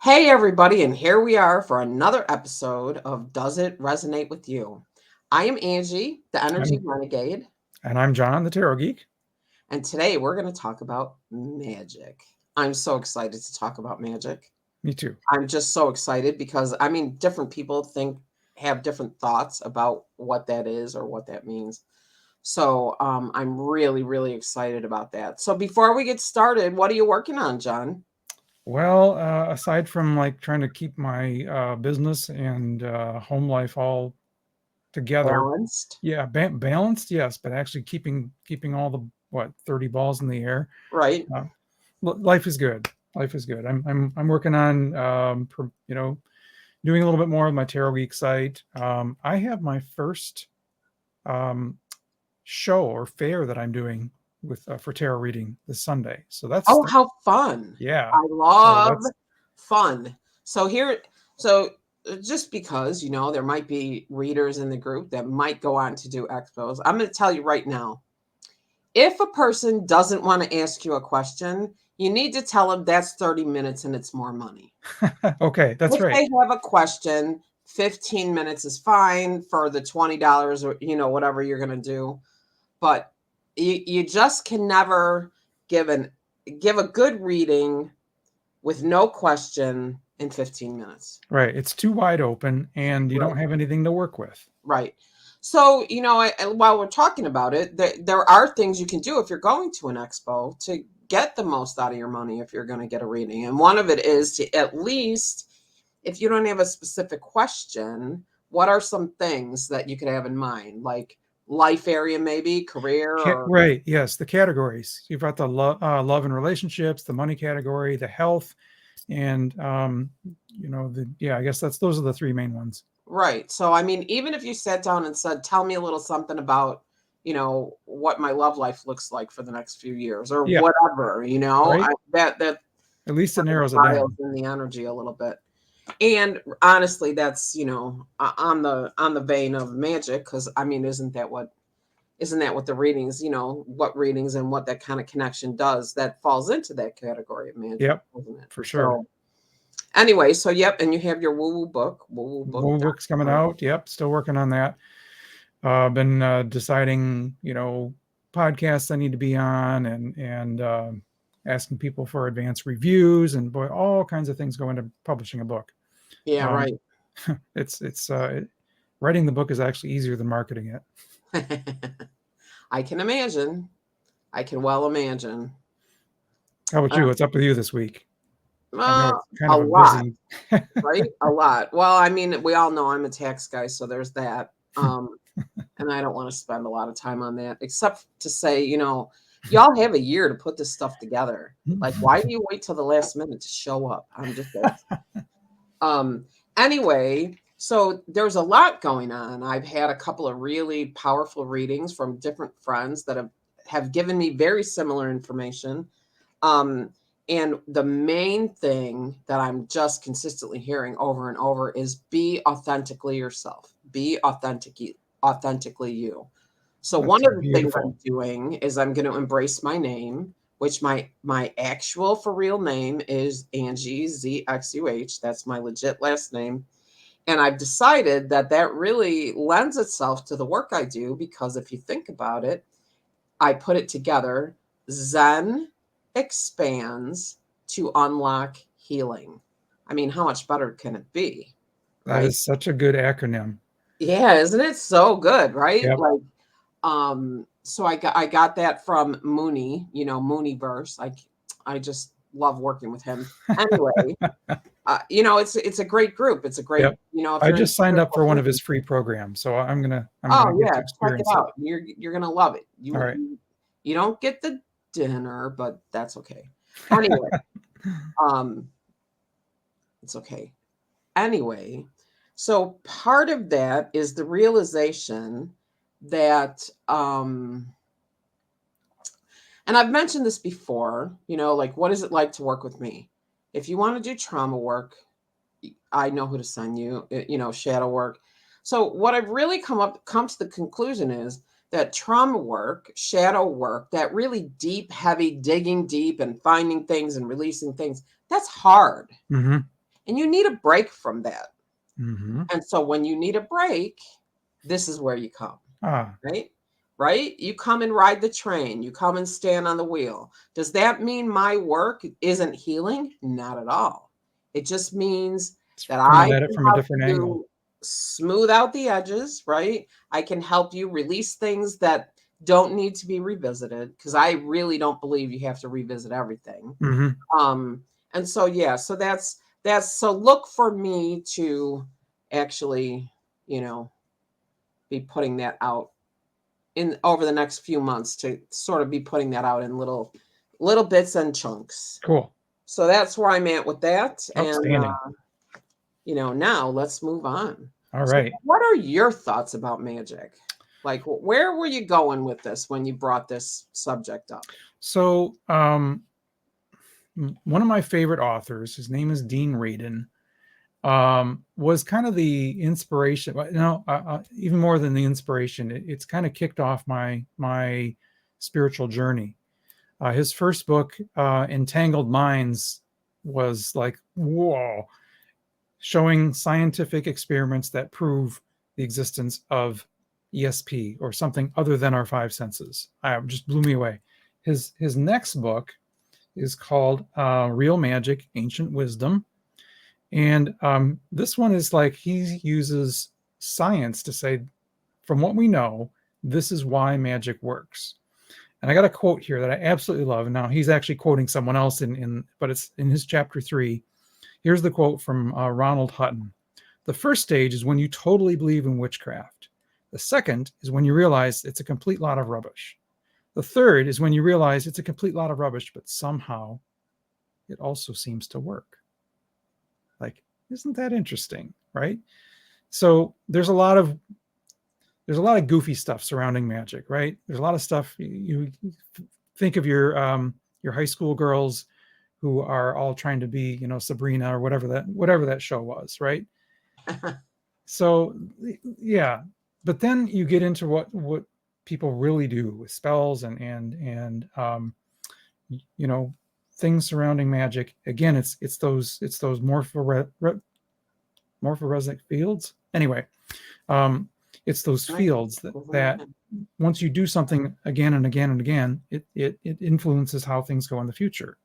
Hey, everybody, and here we are for another episode of Does It Resonate with You? I am Angie, the Energy I'm, Renegade, and I'm John, the Tarot Geek. and today we're going to talk about magic. I'm so excited to talk about magic. Me too. I'm just so excited because, different people have different thoughts about what that is or what that means. So I'm really, really excited about that. So before we get started, what are you working on, John? Well, aside from like trying to keep my business and home life all together, Balanced? yeah, balanced, yes, but actually keeping all the 30 balls in the air. Right? Uh, Life is good. Life is good. I'm working on doing a little bit more of my Tarot Geek site. I have my first um, show or fair that I'm doing with for tarot reading this Sunday. So Oh, how fun. yeah. I So love that's fun. So here so just because, there might be readers in the group that might go on to do expos, I'm going to tell you right now, if a person doesn't want to ask you a question, you need to tell them that's 30 minutes and it's more money. okay. That's If right. they have a question, 15 minutes is fine for the $20 or whatever you're going to do, but you just can never give an give a good reading with no question in 15 minutes. Right. It's too wide open, and you Right. don't have anything to work with. Right. So, while we're talking about it, there are things you can do if you're going to an expo to get the most out of your money if you're going to get a reading. And one of it is to at least, if you don't have a specific question, what are some things that you could have in mind? Like life area, maybe career or Right. Yes. The categories. You've got the love and relationships, the money category, the health, and I guess those are the three main ones. right. So, even if you sat down and said, tell me a little something about, what my love life looks like for the next few years or Yeah. whatever, Right. that At least it kind of narrows it dials down. in the energy a little bit. And honestly, that's, on the vein of magic. Cause isn't that what the readings, what readings and what that kind of connection does that falls into that category of magic, Yep. doesn't it? For sure. So anyway, so yep, and you have your woo woo book. Book's coming out. Yep. Still working on that. Been deciding, podcasts I need to be on, and asking people for advanced reviews, and boy, all kinds of things go into publishing a book. Yeah, Um, right. it's writing the book is actually easier than marketing it. I can imagine. I can well imagine. How about Uh, you? What's up with you this week? I know uh, it's kind a of a lot, busy. right? A lot. Well, we all know I'm a tax guy, so there's that. And I don't want to spend a lot of time on that, except to say, y'all have a year to put this stuff together. Like, why do you wait till the last minute to show up? I'm just um anyway, so there's a lot going on. I've had a couple of really powerful readings from different friends that have given me very similar information. Um and the main thing that I'm just consistently hearing over and over is be authentically yourself. Be authentically you. So That's one of the things I'm beautiful. doing is I'm going to embrace my name, which my actual for real name is Angie ZXUH. That's my legit last name. And I've decided that that really lends itself to the work I do because if you think about it, I put it together. Zen expands to unlock healing. How much better can it be? That Right? is such a good acronym. Yeah, isn't it so good, right? Yep. Like so I got that from Mooney, Mooneyverse. I just love working with him. Anyway, it's a great group. It's a great, Yep. if I you're into just signed up spiritual for one of healing. his free programs, so I'm gonna Oh get yeah, to check it experience it. out. You're gonna love it. All right. You don't get the dinner, but that's okay. Anyway, um, it's okay. Anyway, so part of that is the realization that and I've mentioned this before, like what is it like to work with me? If you want to do trauma work, I know who to send you, shadow work. So what I've really come to the conclusion is that trauma work, shadow work, that really deep, heavy digging deep and finding things and releasing things, that's hard. Hmm. and you need a break from that. Mm-hmm. And so when you need a break, this is where you come, Ah, right? Right? You come and ride the train, you come and stand on the wheel. Does that mean my work isn't healing? Not at all. It just means it's that coming I at it can from a help different angle. you smooth out the edges, right? I can help you release things that don't need to be revisited, because I really don't believe you have to revisit everything. Mm-hmm. Um, and so yeah, so that's so look for me to actually, you know, be putting that out in over the next few months, to sort of be putting that out in little bits and chunks. Cool. So that's where I'm at with that. And Outstanding. now let's move on. All So right. what are your thoughts about magic? Like, where were you going with this when you brought this subject up? So, one of my favorite authors, his name is Dean Radin, was kind of the inspiration. No, even more than the inspiration, it's kind of kicked off my spiritual journey. His first book, Entangled Minds, was like, whoa, showing scientific experiments that prove the existence of ESP or something other than our five senses. Just blew me away. His next book is called Real Magic, Ancient Wisdom. And this one is like he uses science to say, from what we know, this is why magic works. And I got a quote here that I absolutely love. Now he's actually quoting someone else but it's in his chapter 3. Here's the quote from Ronald Hutton. The first stage is when you totally believe in witchcraft. The second is when you realize it's a complete lot of rubbish. The third is when you realize it's a complete lot of rubbish, but somehow it also seems to work. Like, isn't that interesting, right? So there's a lot of goofy stuff surrounding magic, right? There's a lot of stuff. You think of your high school girls who are all trying to be, Sabrina or whatever that show was, right? So yeah, but then you get into what people really do with spells and things surrounding magic. Again, it's those morphoresnic fields. Anyway, it's those Right. fields that once you do something again and again and again, it influences how things go in the future.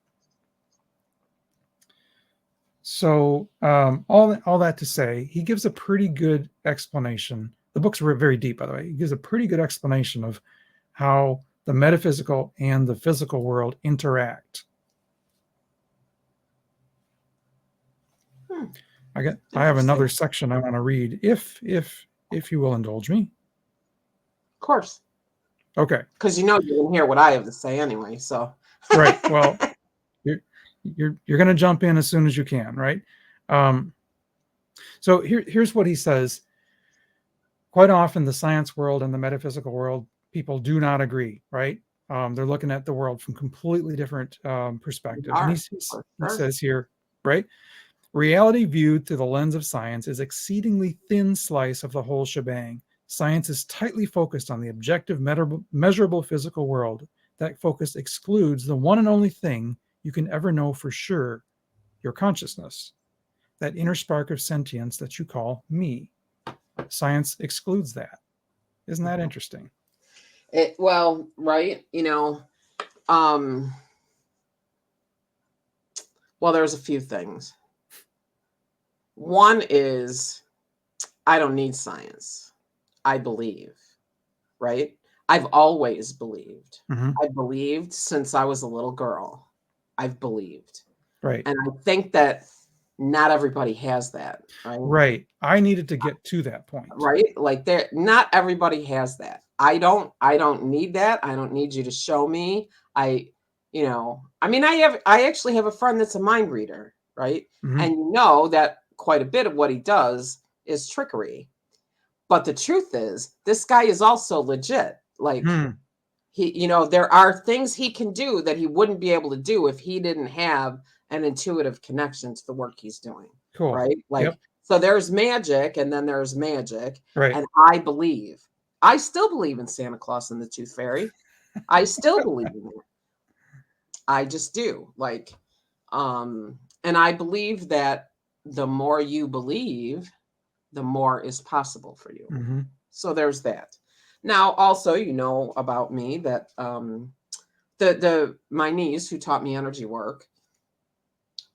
So all that to say, he gives a pretty good explanation. The book's very deep, by the way. He gives a pretty good explanation of how the metaphysical and the physical world interact. I have another section I want to read, if you will indulge me. Of course. Okay. Because you can hear what I have to say anyway. So right. Well, you're going to jump in as soon as you can, right? So here's what he says. Quite often, the science world and the metaphysical world, people do not agree, right? They're looking at the world from completely different perspectives. And he says here, right? Reality viewed through the lens of science is exceedingly thin slice of the whole shebang. Science is tightly focused on the objective, measurable physical world. That focus excludes the one and only thing you can ever know for sure, your consciousness, that inner spark of sentience that you call me. Science excludes that. Isn't that interesting? Well, right. Well, there's a few things. One is, I don't need science. I believe, right? I've always believed. Mm-hmm. I believed since I was a little girl. I've believed. Right. And I think that not everybody has that, right? Right. I needed to get to that point. Right? Like not everybody has that. I don't need that. I don't need you to show me. I actually have a friend that's a mind reader, right? Mm-hmm. And that quite a bit of what he does is trickery. But the truth is, this guy is also legit. Like he, there are things he can do that he wouldn't be able to do if he didn't have an intuitive connection to the work he's doing. Cool. Right? Like, so there's magic and then there's magic. Right. And I still believe in Santa Claus and the Tooth Fairy. I still believe in it. I just do. Like, and I believe that the more you believe, the more is possible for you. Mm-hmm. So there's that. Now, also, you know about me that the my niece who taught me energy work,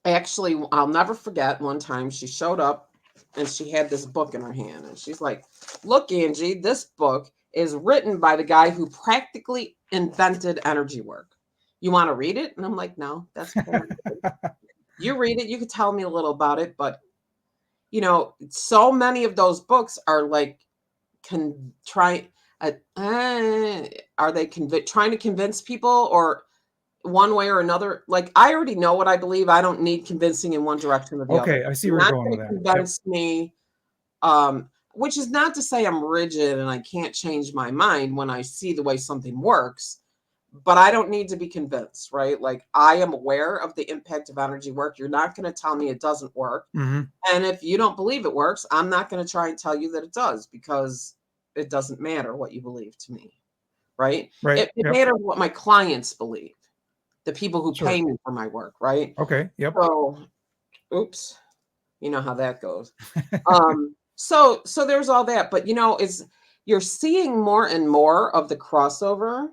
actually, I'll never forget one time she showed up and she had this book in her hand and she's like, "Look, Angie, this book is written by the guy who practically invented energy work. You want to read it?" And I'm like, "No, that's okay. You read it. You could tell me a little about it, but you know, so many of those books are like can try are they trying to convince people or one way or another? Like, I already know what I believe. I don't need convincing in one direction or the other. Okay, I see You're where you're not going going with to that. Yep. convince me, which is not to say I'm rigid and I can't change my mind when I see the way something works, but I don't need to be convinced, right? Like, I am aware of the impact of energy work. You're not going to tell me it doesn't work. Mm-hmm. And if you don't believe it works, I'm not going to try and tell you that it does because it doesn't matter what you believe to me, right? Right. It Yep. matters what my clients believe, the people who Sure. pay me for my work, right? Okay. Yep. So, oops, you know how that goes. So there's all that, but you know, it's you're seeing more and more of the crossover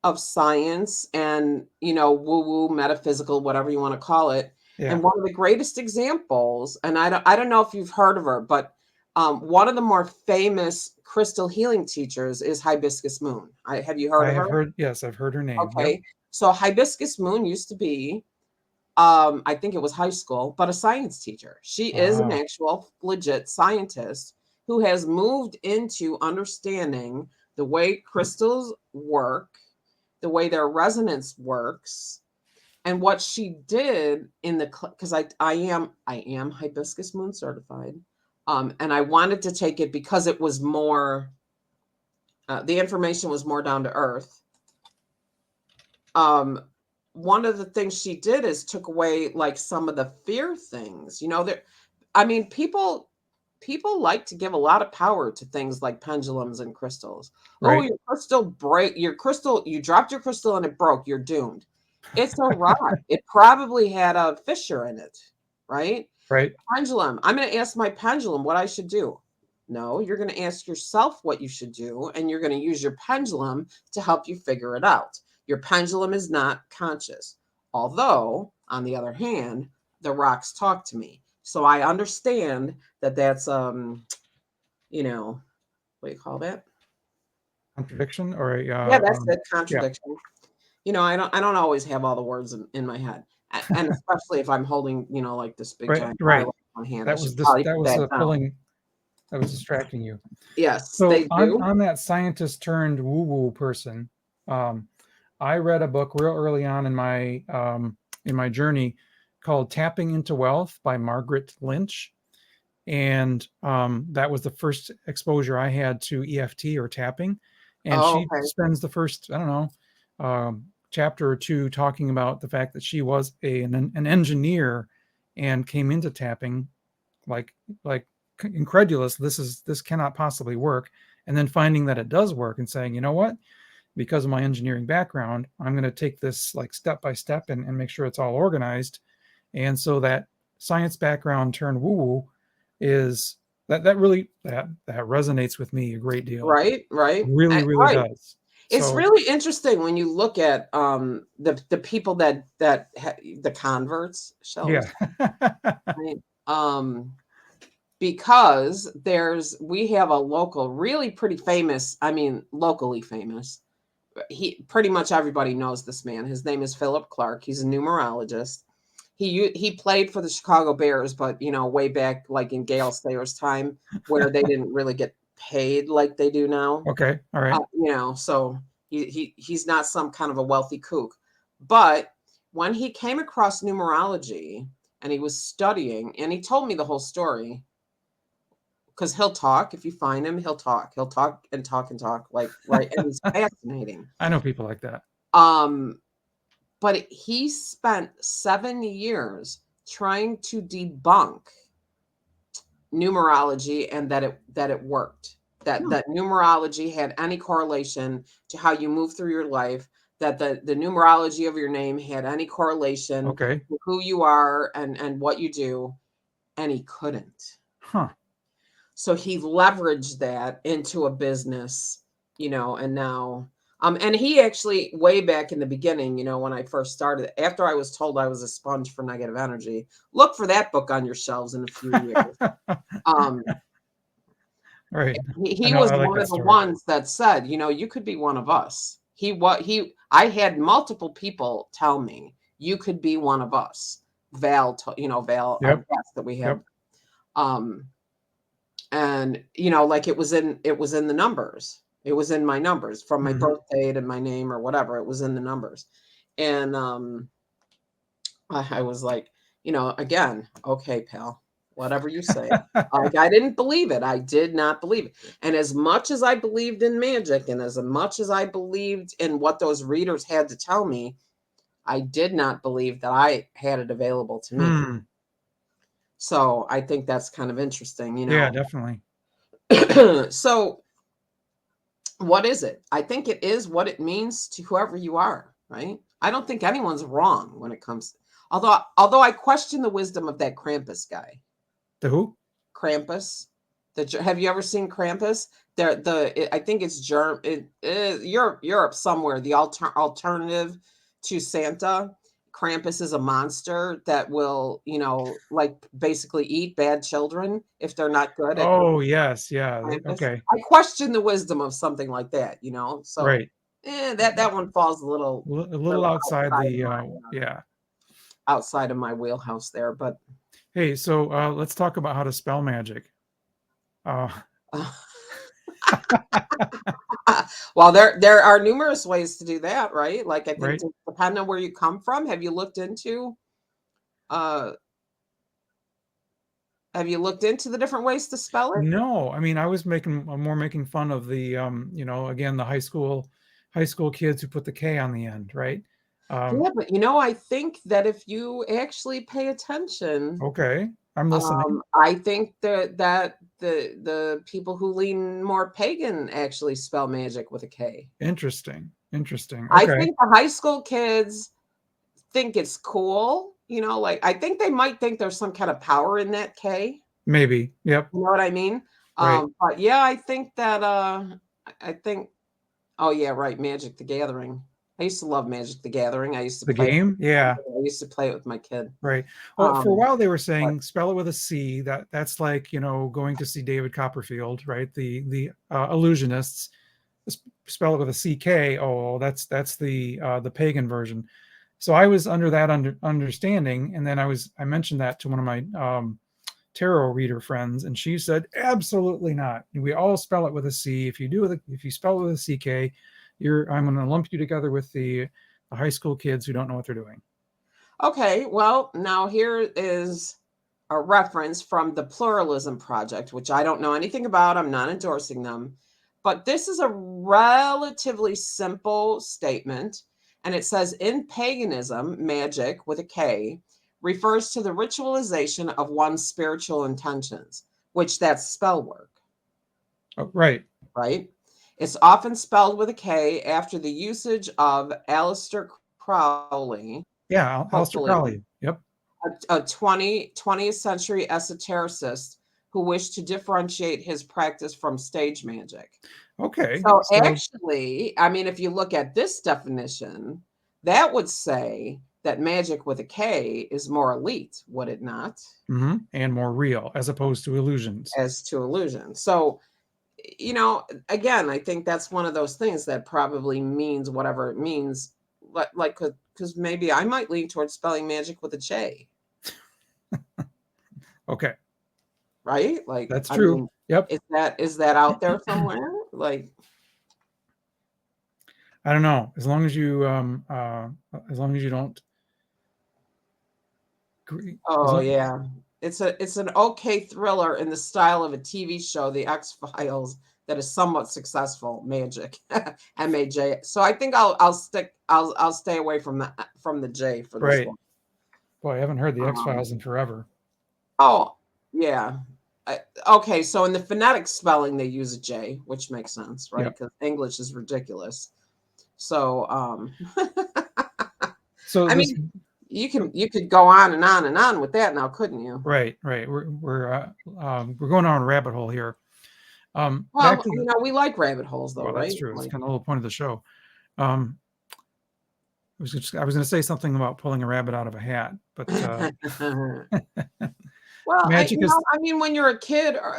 of science and woo-woo, metaphysical, whatever you want to call it. Yeah. And one of the greatest examples, and I don't know if you've heard of her, but one of the more famous crystal healing teachers is Hibiscus Moon. Have you heard I of have her? heard. Yes, I've heard her name. Yep. Okay. So Hibiscus Moon used to be, I think it was high school, but a science teacher. She is an Ah. actual legit scientist who has moved into understanding the way crystals work, the way their resonance works, and what she did in the because I am Hibiscus Moon certified, and I wanted to take it because it was more the information was more down to earth. um One of the things she did is took away like some of the fear things, there. I mean, people like to give a lot of power to things like pendulums and crystals. Oh, Right. your crystal break your crystal, you dropped your crystal and it broke, you're doomed. It's a rock. It probably had a fissure in it, right? Right. Pendulum. I'm going to ask my pendulum what I should do. No, you're going to ask yourself what you should do, and you're going to use your pendulum to help you figure it out. Your pendulum is not conscious. Although, on the other hand, the rocks talk to me. So I understand that that's what do you call that? Contradiction or a Yeah, that's it, yeah. contradiction. I don't always have all the words in my head. And especially if I'm holding, like this big Right. giant Right. highlight in my hand, I That should was this. probably That put was that down. pulling. That was distracting you. Yes, So they on do. that scientist turned woo woo person, um, I read a book real early on in my journey called "Tapping into Wealth" by Margaret Lynch, and that was the first exposure I had to EFT or tapping. And Oh, she okay. spends the first, I don't know, chapter or two talking about the fact that she was an engineer and came into tapping like like incredulous. This cannot possibly work, and then finding that it does work and saying, you know what? Because of my engineering background, I'm going to take this like step by step and make sure it's all organized. And so that science background turned woo woo is that really that resonates with me a great deal. Right, right. Really, really Right. does. It's So really interesting when you look at the people the converts, shall we yeah. say, right? Because we have a local, really pretty famous, I mean, locally famous. He pretty much everybody knows this man. His name is Philip Clark. He's a numerologist. He played for the Chicago Bears, but way back like in Gale Sayers' time, where they didn't really get paid like they do now. Okay. All right. So he's not some kind of a wealthy kook. But when he came across numerology and he was studying, and he told me the whole story, because he'll talk. If you find him, he'll talk. He'll talk and talk and talk, like, right, and he's fascinating. I know people like that. Um, but he spent 7 years trying to debunk numerology and that it worked. That numerology had any correlation to how you move through your life, that the numerology of your name had any correlation Okay. to who you are and what you do. and he couldn't. Huh. So he leveraged that into a business, and now, and he actually, way back in the beginning, when I first started, after I was told I was a sponge for negative energy, look for that book on your shelves in a few years. Um, Right. I he know. was I like one that of the story. ones that said, you could be one of us. I had multiple people tell me you could be one of us. Val, our Yep. guest that we had. Yep. Um, and like it was in the numbers. It was in my numbers from my Mhm. birth date and my name or whatever. It was in the numbers. And I was like, again, okay, pal, whatever you say. Like, I didn't believe it. I did not believe it. And as much as I believed in magic and as much as I believed in what those readers had to tell me, I did not believe that I had it available to me. Hmm. So I think that's kind of interesting, Yeah, definitely. So what is it? I think it is what it means to whoever you are, right? I don't think anyone's wrong when it comes. Although I question the wisdom of that Krampus guy. The who? Krampus. Have you ever seen Krampus? I think it's Europe somewhere. The alternative to Santa. Krampus is a monster that will, like basically eat bad children if they're not good at Oh, yes. Yeah. Krampus. Okay. I question the wisdom of something like that, So Right. that one falls a little, A little outside outside of the, my yeah. wheelhouse there, but Hey, so let's talk about how to spell magic. Uh, well, there are numerous ways to do that, right? Like I think right. depending on where you come from, uh have you looked into the different ways to spell it? No, I mean, I was more making fun of the, again, the high school kids who put the K on the end, right? Yeah, but I think that if you actually pay attention, Okay, I'm listening. I think that the people who lean more pagan actually spell magic with a K. Interesting. Interesting. I Okay, think the high school kids think it's cool, like I think they might think there's some kind of power in that K. maybe. Yep. You know what I mean? Right. But yeah, I think that I think oh yeah, right, Magic the Gathering. I used to love Magic the Gathering. I used to The play game. Yeah. I used to play it with my kid. Right. Well, for a Um, while they were but saying spell it with a C. That's like going to see David Copperfield, right? The illusionists spell it with a CK. Oh, that's the pagan version. So I was under that understanding, and then I mentioned that to one of my tarot reader friends, and she said absolutely not. We all spell it with a C. If you spell it with a CK, I'm going to lump you together with the high school kids who don't know what they're doing. okay, well, now here is a reference from the Pluralism Project, which I don't know anything about. I'm not endorsing them. But this is a relatively simple statement. And it says in paganism, magic with a K refers to the ritualization of one's spiritual intentions, which that's spell work, Oh, right. right? It's often spelled with a K after the usage of Aleister Crowley, Yeah, Aleister hopefully Crowley. Yep. a 20th century esotericist who wished to differentiate his practice from stage magic. Okay. So So, actually, I mean, if you look at this definition, that would say that magic with a K is more elite, would it not? and more real as opposed to illusions. As to illusion. So, again, I think that's one of those things that probably means whatever it means. Like, because maybe I might lean towards spelling magic with a J. Okay. Right? Like, That's I true. mean, Yep. is that out there somewhere? Like, I don't know. As long as you don't as oh long yeah. It's an okay thriller in the style of a TV show, The X-Files, that is somewhat successful. Magic. MAJ. So I think I'll stay away from the J for this right. one. Boy, I haven't heard the Um X-Files in forever. oh yeah. Okay, so in the phonetic spelling they use a J, which makes sense, right? Yep. Because English is ridiculous. So So I this mean, you could go on and on and on with that now, couldn't you? Right, right. We're going on a rabbit hole here. Back Well, to you the know, we like rabbit holes though, well, that's right? true. It's Like, kind of the whole point of the show. Um, I was going to say something about pulling a rabbit out of a hat, but well, magic is I mean, when you're a kid, or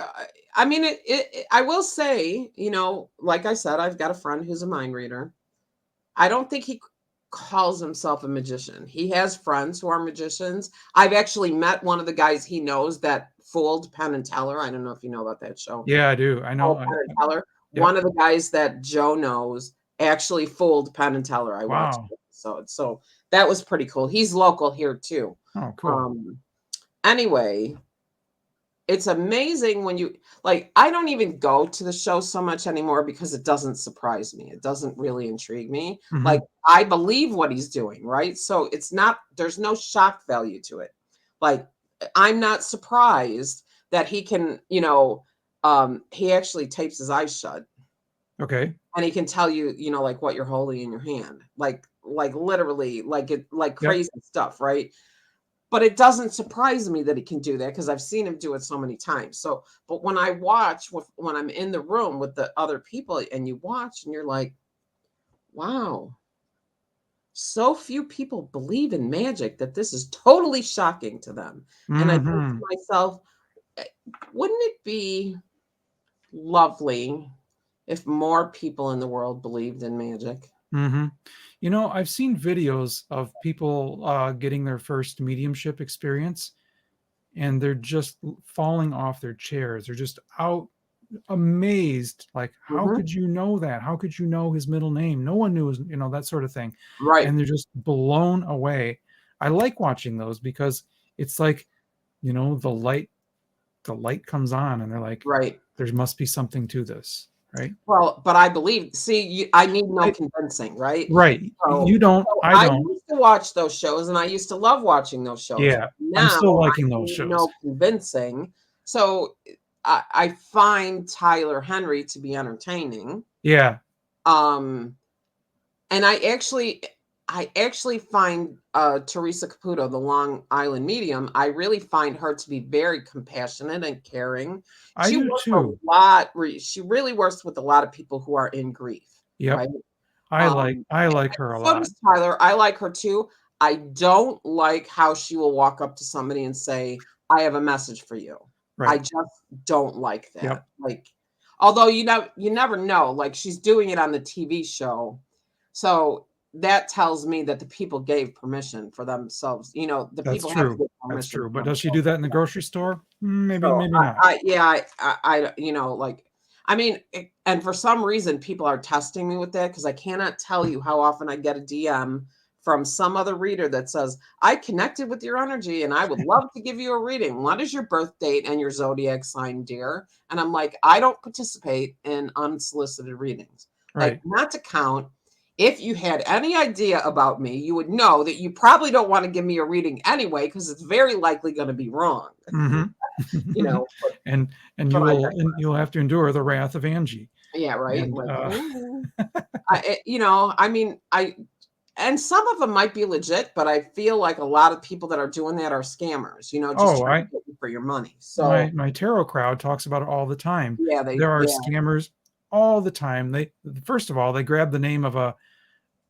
I mean, I will say, you know, like I said, I've got a friend who's a mind reader. I don't think he calls himself a magician. He has friends who are magicians. I've actually met one of the guys he knows that fooled Penn and Teller. I don't know if you know about that show. yeah, I do. I know. Fooled Penn and Teller. Yep. One of the guys that Joe knows actually fooled Penn and Teller. I watched Wow. the episode, so that was pretty cool. He's local here too. Oh, cool. Um, anyway, it's amazing when you like I don't even go to the show so much anymore because it doesn't surprise me. It doesn't really intrigue me. Hmm. Like I believe what he's doing, right? So it's not there's no shock value to it. Like I'm not surprised that he can, you know, he actually tapes his eyes shut Okay. and he can tell you, you know, like what you're holding in your hand. Like literally like Yep. crazy stuff, right? But it doesn't surprise me that he can do that because I've seen him do it so many times. So, but when I watch, when I'm in the room with the other people and you watch and you're like, wow, so few people believe in magic that this is totally shocking to them. And I think to Hmm. myself, "Eh, wouldn't it be lovely if more people in the world believed in magic?" Hmm. You know, I've seen videos of people getting their first mediumship experience, and they're just falling off their chairs. They're just out amazed. Like, how Hmm. could you know that? How could you know his middle name? No one knew his, that sort of thing. Right, And they're just blown away. I like watching those because it's like, the light comes on, and they're like, right. there must be something to this, right? Well, but I believe, see, I need no I, convincing, right? right. So, You don't, I I don't. used to watch those shows and I used to love watching those shows. Yeah. I'm Now still I liking those need shows. no convincing. So I find Tyler Henry to be entertaining. Yeah. Um, and I actually find Teresa Caputo, the Long Island medium, I really find her to be very compassionate and caring. I do too. She really works with a lot of people who are in grief, Yep. right? I like her a So lot. does Tyler. I like her too. I don't like how she will walk up to somebody and say, "I have a message for you." I Right. just don't like Yep. that. Like, although you never know. Like she's doing it on the TV show, so that tells me that the people gave permission for themselves. You know, the That's people have to true. give That's permission true. for But does she do themselves. that in the grocery store? Maybe, So maybe not. yeah, you know, like, I mean, and for some reason, people are testing me with that because I cannot tell you how often I get a DM from some other reader that says, I connected with your energy and I would love to give you a reading. What is your birth date and your zodiac sign, dear? And I'm like, I don't participate in unsolicited readings. Like, Right. not to count. If you had any idea about me, you would know that you probably don't want to give me a reading anyway, because it's very likely going to be wrong. Hmm. You know, and but I you'll have to endure the wrath of Angie. yeah, right. And Like, you know, I mean, and some of them might be legit, but I feel like a lot of people that are doing that are scammers. You know, just oh, trying to I get you for your money. my So my tarot crowd talks about it all the time. yeah, There are scammers all the time. They first of all, they grab the name of a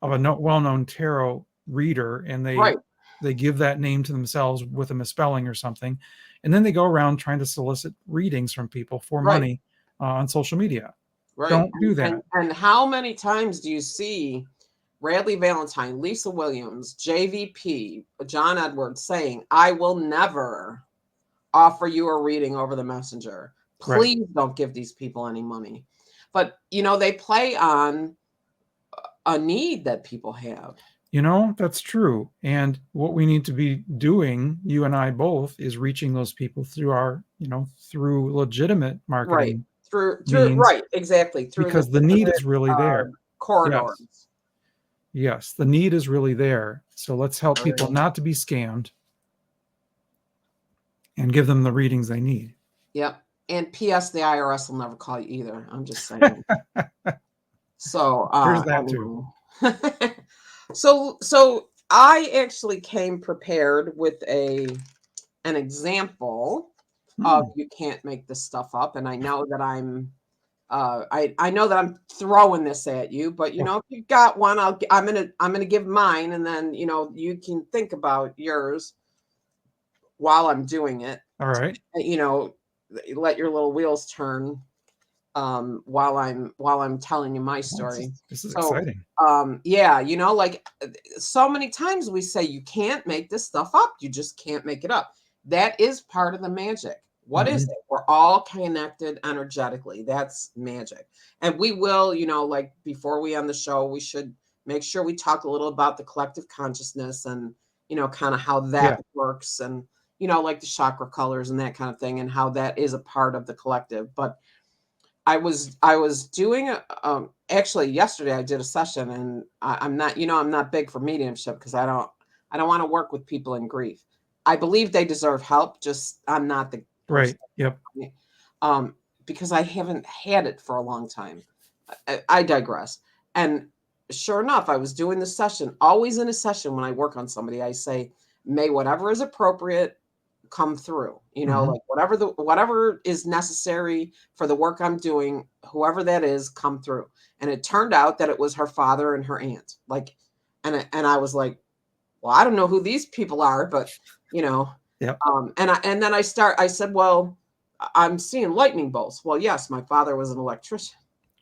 well-known tarot reader, and right, they give that name to themselves with a misspelling or something, and then they go around trying to solicit readings from people for right, money on social media. right. Don't do that. And how many times do you see Radley Valentine, Lisa Williams, JVP, John Edwards saying, "I will never offer you a reading over the messenger. Right. Please don't give these people any money." But you know, they play on a need that people have. That's true. And what we need to be doing, you and I both, is reaching those people through through legitimate Right. marketing Through means, right, exactly, through because the need legitimate, is really uh, there. Yes. corridors. Yes. The need is really there. So let's help people Right. not to be scammed and give them the readings they need. Yep. And PS, the IRS will never call you either. I'm just saying. So, There's that too. anyway. So I actually came prepared with an example of you can't make this stuff up, and I know that I know that I'm throwing this at you, but you Oh, know, if you've got one, I'm gonna give mine, and then you know you can think about yours while I'm doing it. all right. You know, let your little wheels turn while I'm telling you my Oh, story. this is So exciting. yeah, you know, like so many times we say you can't make this stuff up. You just can't make it up. That is part of the magic. What is Mhm. it? We're all connected energetically. That's magic. And we will, you know, like before we end the show, we should make sure we talk a little about the collective consciousness and, you know, kind of how Yeah. that works and, you know, like the chakra colors and that kind of thing and how that is a part of the collective. But I was doing actually yesterday I did a session and I'm not, you know, I'm not big for mediumship because I don't want to work with people in grief. I believe they deserve help, just I'm not the person. Right. Yep. Um, because I haven't had it for a long time. I digress. And sure enough, I was doing the session. Always in a session when I work on somebody, I say, may whatever is appropriate come through. You know, Mhm. like whatever is necessary for the work I'm doing, whoever that is, come through. And it turned out that it was her father and her aunt. Like, and I was like, well, I don't know who these people are, but you know, Yep. and then I said, well, I'm seeing lightning bolts. Well, yes, my father was an electrician.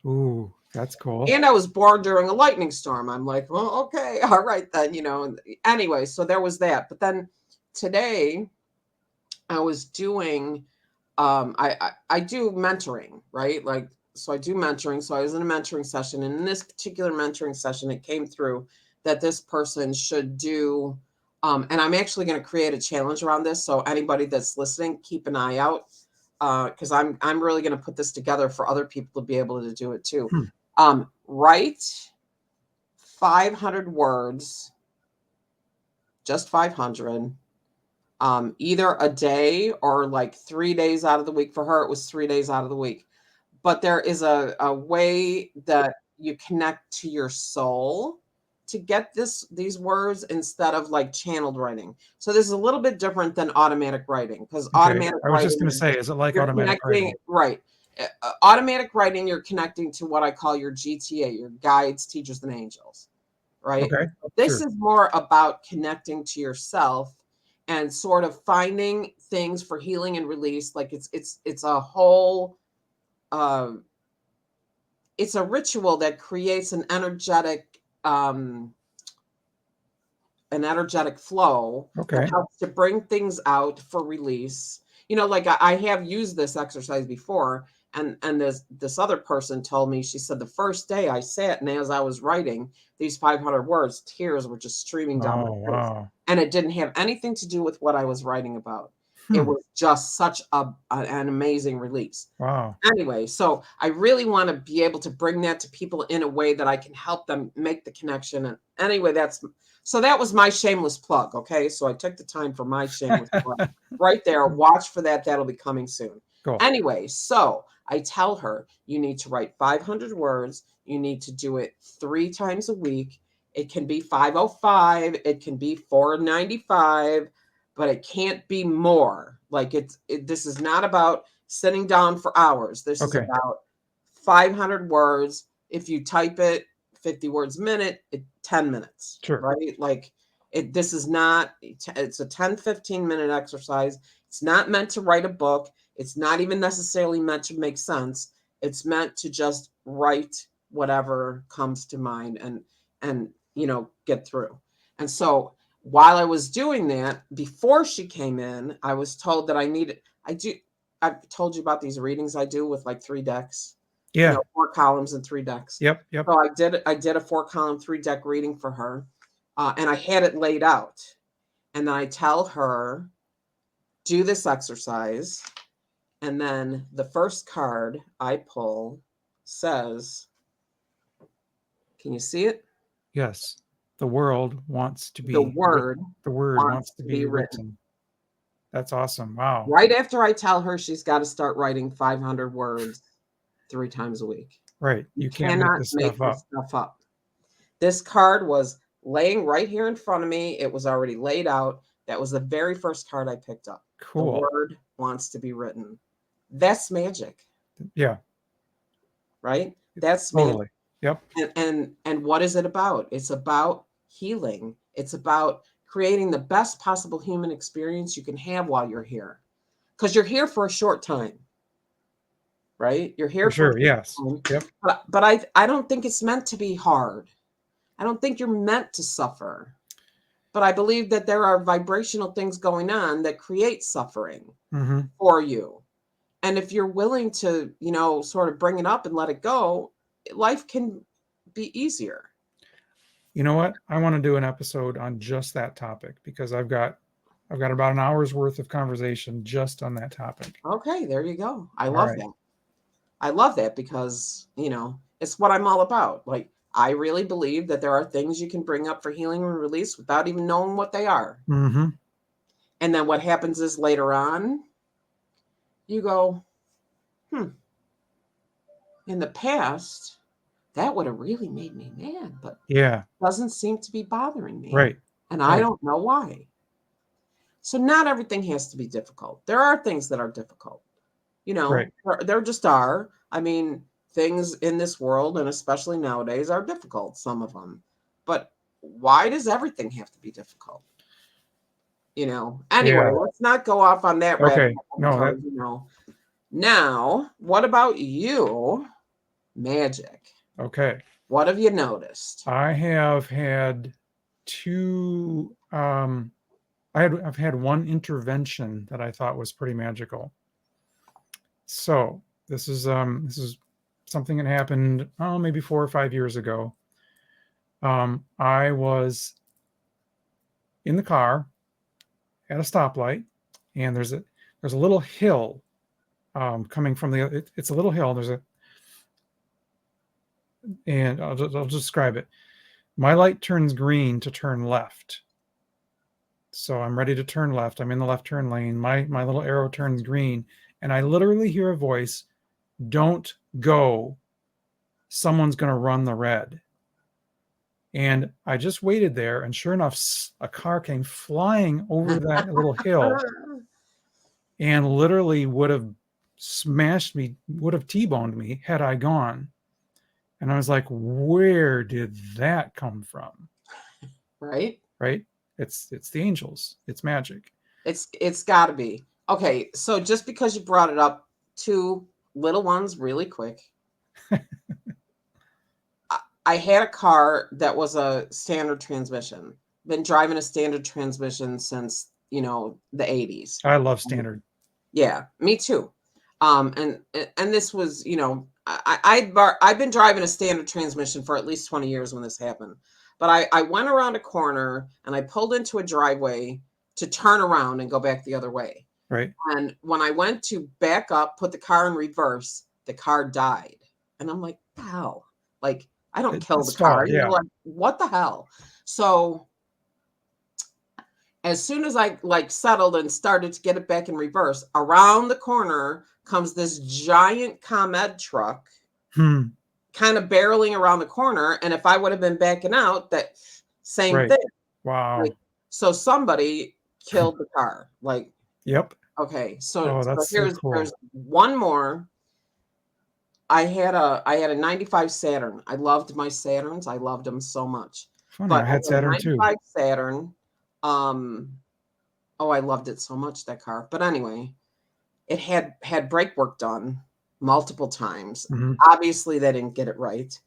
Ooh, that's cool. And I was born during a lightning storm. I'm like, well, okay, all right then, you know. Anyway, so there was that. But then today I was doing I do mentoring, right? Like so I do mentoring. So I was in a mentoring session, and in this particular mentoring session, it came through that this person should do and I'm actually going to create a challenge around this. So anybody that's listening, keep an eye out because I'm really going to put this together for other people to be able to do it too. Hmm. Write 500 words, just 500, either a day or like 3 days out of the week. For her, it was 3 days out of the week. But there is a way that you connect to your soul to get these words instead of like channeled writing. So this is a little bit different than automatic writing because Okay. automatic I was just writing going to say, is it like you're automatic connecting writing? right. Automatic writing, you're connecting to what I call your GTA, your guides, teachers, and angels, right? Okay. This Sure. is more about connecting to yourself and sort of finding things for healing and release. Like it's a whole um it's a ritual that creates an energetic flow that Okay. helps to bring things out for release. You know, like I have used this exercise before, and this other person told me, she said the first day I sat and as I was writing these 500 words, tears were just streaming down Oh, my face, wow. and it didn't have anything to do with what I was writing about. It Hmm. was just such an amazing release. Wow. Anyway, so I really want to be able to bring that to people in a way that I can help them make the connection. And anyway, that was my shameless plug. Okay. So I took the time for my shameless plug right there. Watch for that. That'll be coming soon. Cool. Anyway, so I tell her you need to write 500 words. You need to do it 3 times a week. It can be 505, it can be 495, but it can't be more. Like this is not about sitting down for hours. This is Okay. about 500 words. If you type it 50 words a minute, 10 minutes, Sure. right? Like this is not, it's a 10-15 minute exercise. It's not meant to write a book. It's not even necessarily meant to make sense. It's meant to just write whatever comes to mind and you know, get through. And so while I was doing that, before she came in, I was told that I've told you about these readings I do with like 3 decks, you Yeah. know, 4 columns and 3 decks. Yep. Yep. So I did a 4 column, 3 deck reading for her. And I had it laid out. And then I tell her, do this exercise. And then the first card I pull says, can you see it? Yes. The world wants to The be written. word The word wants wants to to be be written. written. That's awesome. Wow. Right after I tell her she's got to start writing 500 words 3 times a week. Right. You You can't make cannot this make stuff this up. stuff up. This card was laying right here in front of me. It was already laid out. That was the very first card I picked up. The Cool. word wants to be written. That's magic, Yeah. right? That's magic. Totally. Yep. And what is it about? It's about healing. It's about creating the best possible human experience you can have while you're here. Because you're here for a short time, right? You're here For sure. for Yes. a short time. Yep. But I don't think it's meant to be hard. I don't think you're meant to suffer. But I believe that there are vibrational things going on that create suffering Mm-hmm. for you. And if you're willing to, sort of bring it up and let it go, life can be easier. You know what? I want to do an episode on just that topic because I've got about an hour's worth of conversation just on that topic. Okay, there you go. I All love right. that. I love that because, it's what I'm all about. Like, I really believe that there are things you can bring up for healing and release without even knowing what they are. Mm-hmm. And then what happens is later on, you go, in the past, that would have really made me mad, but Yeah. doesn't seem to be bothering me. Right. And I don't know why. So not everything has to be difficult. There are things that are difficult. Right. There just are. I mean, things in this world, and especially nowadays, are difficult, some of them. But why does everything have to be difficult? Anyway, Yeah. let's not go off on that rabbit Okay. hole No. because, now, what about you, Magic? Okay. What have you noticed? I have had two. I've had one intervention that I thought was pretty magical. So this is something that happened maybe 4 or 5 years ago. I was in the car at a stoplight, and there's a little hill coming from it's a little hill. And I'll just describe it. My light turns green to turn left. So I'm ready to turn left. I'm in the left turn lane. My little arrow turns green, and I literally hear a voice, "Don't go. Someone's going to run the red." And I just waited there, and sure enough, a car came flying over that little hill and literally would have smashed me, would have T-boned me had I gone. And I was like, where did that come from? Right? Right? It's the angels. It's magic. It's got to be. Okay, so just because you brought it up, two little ones really quick. I had a car that was a standard transmission. Been driving a standard transmission since, the 80s. I love standard. Yeah, me too. And this was, I've been driving a standard transmission for at least 20 years when this happened. But I went around a corner and I pulled into a driveway to turn around and go back the other way. Right. And when I went to back up, put the car in reverse, the car died. And I'm like, hell, like, I don't kill the car. Yeah. Like, what the hell? So as soon as I settled and started to get it back in reverse, around the corner comes this giant ComEd truck, kind of barreling around the corner. And if I would have been backing out, that same thing. Wow. So somebody killed the car. Yep. Okay. So, that's here's so cool. There's one more. I had a 95 Saturn. I loved my Saturns. I loved them so much. Funny, But I had Saturn too. 95 Saturn. I loved it so much, that car. But anyway, it had brake work done multiple times. Mm-hmm. Obviously, they didn't get it right.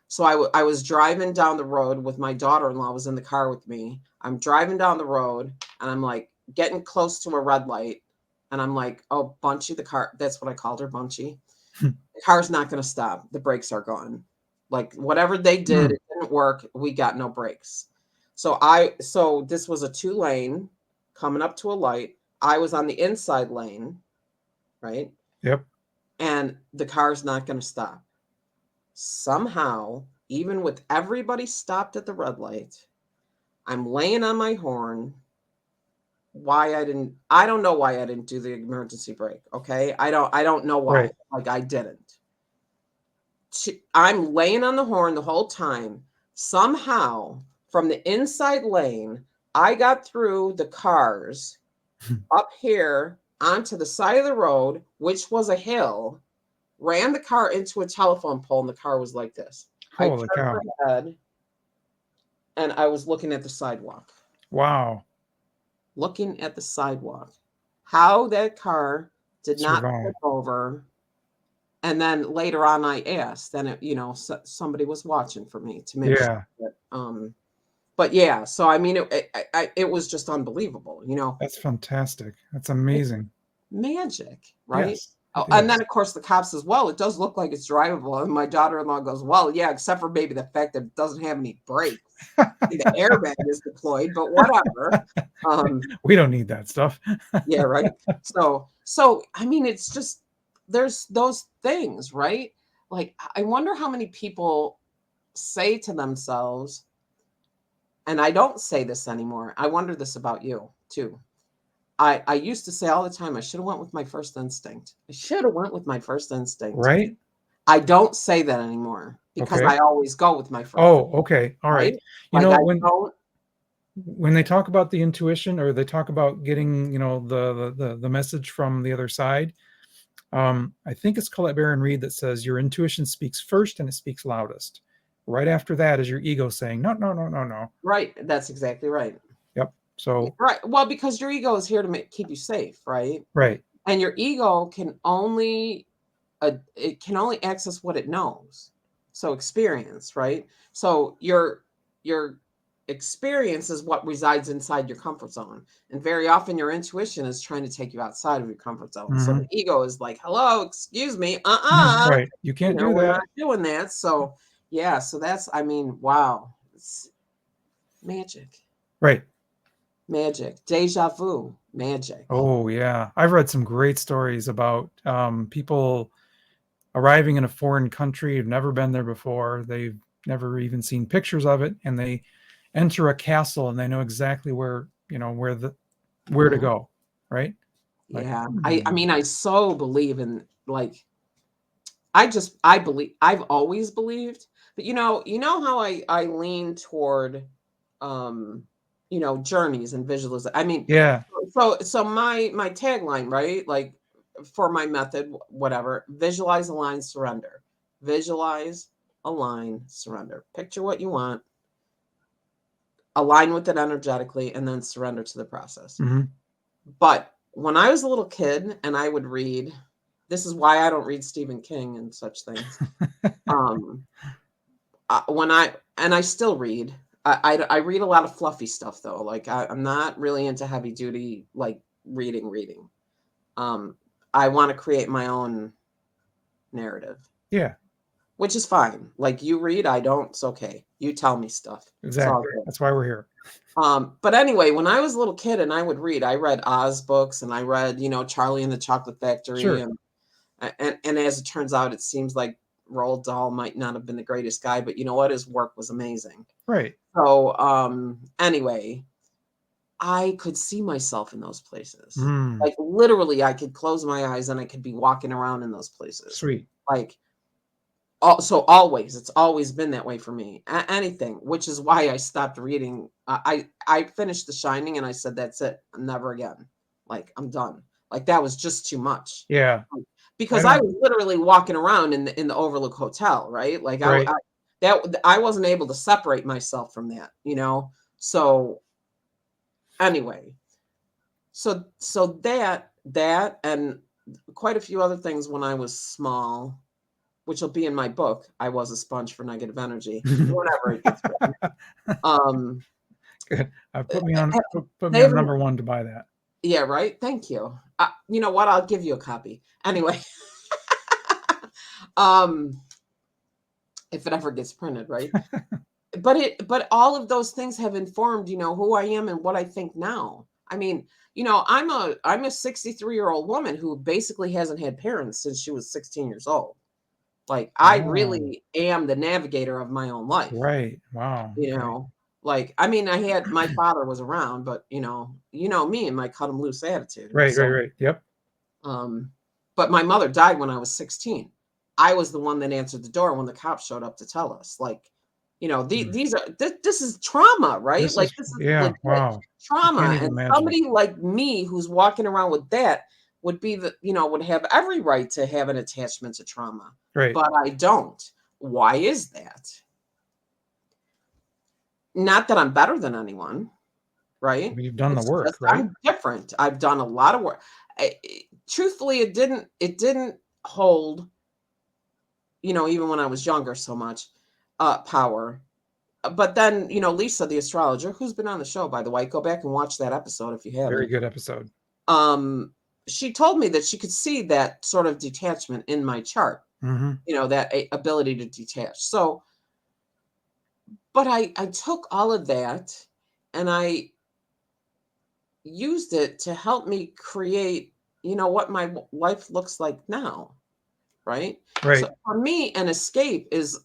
So I was driving down the road with my daughter-in-law was in the car with me. I'm driving down the road and I'm like getting close to a red light. And I'm like, oh, Bunchy, the car. That's what I called her, Bunchy. The car's not going to stop. The brakes are gone. Like whatever they did, it didn't work. We got no brakes. So this was a 2-lane coming up to a light. I was on the inside lane, right? Yep. And the car's not going to stop. Somehow, even with everybody stopped at the red light, I'm laying on my horn. I don't know why I didn't do the emergency brake. Okay. I don't know why. Right. Like I didn't. I'm laying on the horn the whole time. Somehow from the inside lane. I got through the cars up here onto the side of the road, which was a hill, ran the car into a telephone pole, and the car was like this. I Holy turned cow. my head, and I was looking at the sidewalk. Wow. Looking at the sidewalk. How that car did not Survive. flip over. And then later on, I asked, and somebody was watching for me to make sure Yeah. that, but yeah, so I mean, it was just unbelievable, That's fantastic. That's amazing. magic, right? Yes, Oh, it and is. then of course the cop says, "Well, it does look like it's drivable." And my daughter-in-law goes, "Well, yeah, except for maybe the fact that it doesn't have any brakes. The airbag is deployed, but whatever." We don't need that stuff. Yeah, right. So I mean, it's just there's those things, right? Like I wonder how many people say to themselves, and I don't say this anymore. I wonder this about you too. I used to say all the time, I should have went with my first instinct. I should have went with my first instinct. Right? I don't say that anymore because Okay. I always go with my first, Oh, okay. All right. right? You Like know, I when don't. when they talk about the intuition, or they talk about getting, the message from the other side, I think it's Colette Baron Reed that says your intuition speaks first and it speaks loudest. Right after that is your ego saying, no, no, no, no, no. Right. That's exactly right. Yep. So, Right. Well, because your ego is here to keep you safe, right? right. And your ego can only it can only access what it knows. So experience, right? So your experience is what resides inside your comfort zone. And very often your intuition is trying to take you outside of your comfort zone. So Mhm. the ego is like, hello, excuse me, Right. You can't do we're not that. doing that. So yeah, so that's I mean, wow. It's magic. Right. Magic. Deja vu. Magic. Oh, yeah. I've read some great stories about people arriving in a foreign country, who've never been there before. They've never even seen pictures of it, and they enter a castle and they know exactly where to Mhm. go, right? Like, Yeah. I mean, I so believe in like I believe I've always believed, but you know how I lean toward um journeys and visualization. I mean, yeah. so my tagline, right? Like for my method, whatever, visualize, align, surrender. Visualize, align, surrender. Picture what you want, align with it energetically, and then surrender to the process. Mhm. But when I was a little kid and I would read, this is why I don't read Stephen King and such things. Um, when I still read, I read a lot of fluffy stuff though. Like I'm not really into heavy duty like reading. Um, I want to create my own narrative, Yeah, which is fine. Like you read, I don't. It's okay. You tell me stuff. It's all exactly. good. That's why we're here. But anyway, when I was a little kid and I would read, I read Oz books and I read, Charlie and the Chocolate Factory. Sure. And as it turns out, it seems like Roald Dahl might not have been the greatest guy, but you know what? His work was amazing. Right. So anyway, I could see myself in those places. Mm, Like literally, I could close my eyes and I could be walking around in those places. sweet. Like so always, it's always been that way for me. Anything, which is why I stopped reading. I finished The Shining and I said, "That's it, never again." Like I'm done. Like that was just too much Yeah. I because I don't. was literally walking around in the Overlook Hotel, right? Like Right. I wasn't able to separate myself from that. So anyway, so that and quite a few other things when I was small, which will be in my book. I was a sponge for negative energy. Whenever it gets written. Um, Good. Put me eh, on. eh, Put me they on haven't. number one to buy that. Yeah, right. Thank you. You know what? I'll give you a copy anyway. um, if it ever gets printed, right? But all of those things have informed, who I am and what I think now. I mean, I'm a 63-year-old woman who basically hasn't had parents since she was 16 years old. Like I Oh, really am the navigator of my own life. right. Wow. You Okay. know, like I mean, I had my father was around, but me and my cut him loose attitude. Right. Right. So, Right. Yep. um, but my mother died when I was 16. I was the one that answered the door when the cops showed up to tell us. Like, Mm. These are this is trauma, right? This Like is, this is yeah, legit wow. I can't trauma. even And imagine. somebody like me who's walking around with that would be would have every right to have an attachment to trauma. Right. But I don't. Why is that? Not that I'm better than anyone, right? You've done the It's work, just right? I'm different. I've done a lot of work. Truthfully, it didn't hold, even when I was younger so much power. But then, Lisa the astrologer, who's been on the show by the way, go back and watch that episode if you Very haven't. good episode. She told me that she could see that sort of detachment in my chart, Hmm. that ability to detach. So, but I took all of that and I used it to help me create, what my life looks like now, right? So Right. for me, an escape is,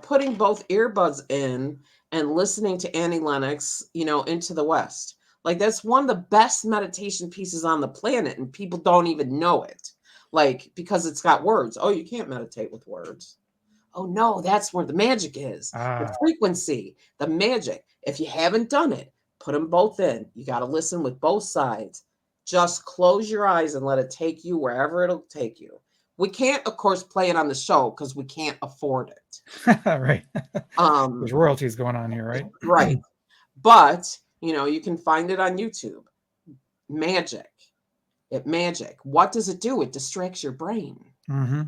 putting both earbuds in and listening to Annie Lennox, Into the West. Like that's one of the best meditation pieces on the planet, and people don't even know it. Like, because it's got words. Oh, you can't meditate with words. Oh no, that's where the magic is. The Ah, frequency, the magic. If you haven't done it, put them both in. You got to listen with both sides. Just close your eyes and let it take you wherever it'll take you. We can't, of course, play it on the show because we can't afford it. right. There's Um, royalties going on here, right? right. But, you can find it on YouTube. Magic. Magic. What does it do? It distracts your brain, Hmm.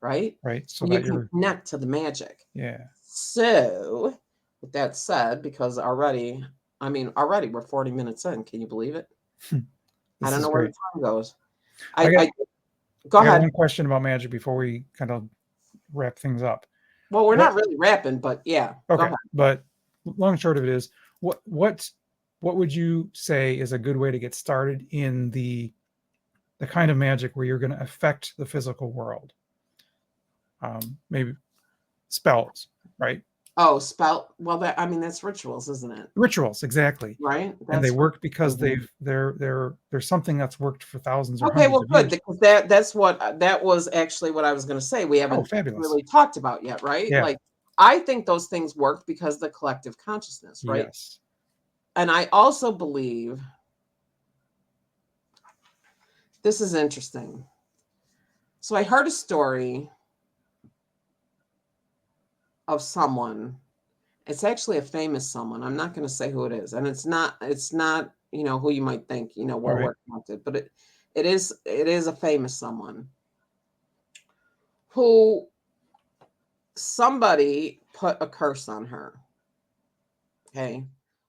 right? Right. So And you that can you're, connect to the magic. yeah, So, with that said, because already we're 40 minutes in. Can you believe it? I this don't is know where the great. time goes. I got, I go I got ahead. one question about magic before we kind of wrap things up. Well, we're What? not really rapping, but yeah, go Okay, ahead. but long and short of it is, what what what would you say is a good way to get started in the kind of magic where you're going to affect the physical world? Maybe spells, right? Oh, spout. Well, that's rituals, isn't it? Rituals, exactly. Right? And they That's work because rituals. there's something that's worked for thousands or Okay, hundreds well, of good, years. because that was actually what I was going to say. We Oh, haven't fabulous. really talked about yet, right? Yeah. Like, I think those things work because the collective consciousness, right? Yes. And I also believe this is interesting. So I heard a story of someone. It's actually a famous someone. I'm not going to say who it is, and it's not who you might think All where right. we're connected, but it is a famous someone who somebody put a curse on her. Okay,